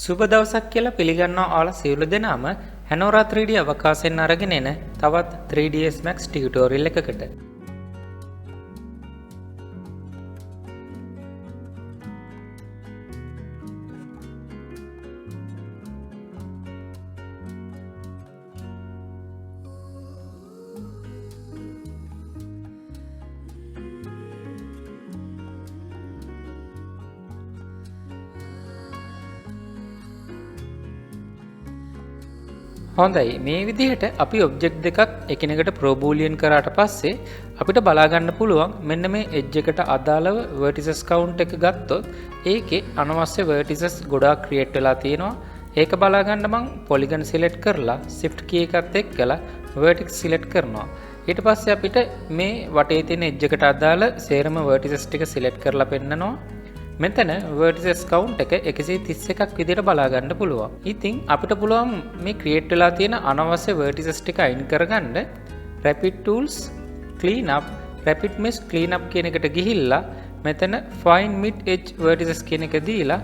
සුබ දවසක් කියලා පිළිගන්නවා ඔයාලා සියලු දෙනාම හැනෝරා 3D අවකාශයෙන් අරගෙන එන තවත් 3ds Max ටියුටෝරියල් එකකට. හොඳයි මේ විදිහට අපි ඔබ්ජෙක්ට් දෙකක් එකිනෙකට ප්‍රෝබූලියන් කරාට පස්සේ අපිට බලා ගන්න පුළුවන් මෙන්න මේ එජ් එකට අදාළව vertices count එක ගත්තොත් ඒකේ අනවශ්‍ය vertices ගොඩාක් ක්‍රියේට් වෙලා තියෙනවා. ඒක බලා ගන්න මම polygon select කරලා shift key එකත් එක්කලා vertex select කරනවා. ඊට පස්සේ අපිට මේ වටේ තියෙන එජ් එකට අදාළ සේරම vertices ටික select කරලා පෙන්නනවා. මෙතන vertices count එක 131ක් විදිහට බලා ගන්න පුළුවන්. ඉතින් අපිට පුළුවන් මේ create වෙලා තියෙන අනවශ්‍ය vertices ටික අයින් කරගන්න rapid tools clean up rapid mesh clean up කියන එකට ගිහිල්ලා මෙතන find mid edge vertices කියන එක දීලා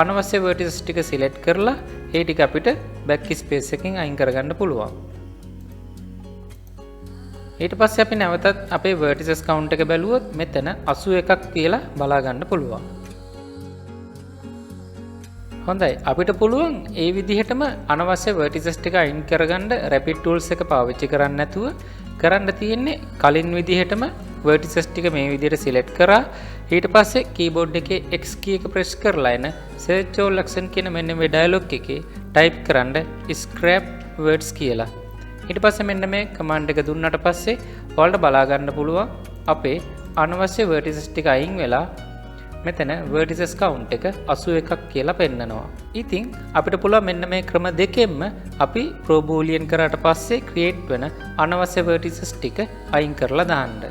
අනවශ්‍ය vertices ටික select කරලා ඒ ටික අපිට backspace එකකින් අයින් කරගන්න පුළුවන්. ඊට පස්සේ අපි නැවතත් අපේ vertices count එක බැලුවොත් මෙතන 81ක් කියලා බලා ගන්න පුළුවන්. හොඳයි අපිට පුළුවන් ඒ විදිහටම අනවශ්‍ය vertices ටික අයින් කරගන්න rapid tools එක පාවිච්චි කරන්නේ නැතුව කරන්න තියෙන්නේ කලින් විදිහටම vertices ටික මේ විදිහට select කරා ඊට පස්සේ keyboard එකේ X key එක press කරලා එන search all action කියන මෙන්න මේ dialog එකේ type කරන්න scrap words කියලා. ඊට පස්සේ මෙන්න මේ command එක දුන්නාට පස්සේ ඔයාලට බලා ගන්න පුළුවන් අපේ අනවශ්‍ය vertices ටික අයින් වෙලා මෙතන vertices count එක 81ක් කියලා පෙන්නනවා. ඉතින් අපිට පුළුවන් මෙන්න මේ ක්‍රම දෙකෙන්ම අපි pro boolean කරාට පස්සේ create වෙන අනවශ්‍ය vertices ටික අයින් කරලා දාන්න.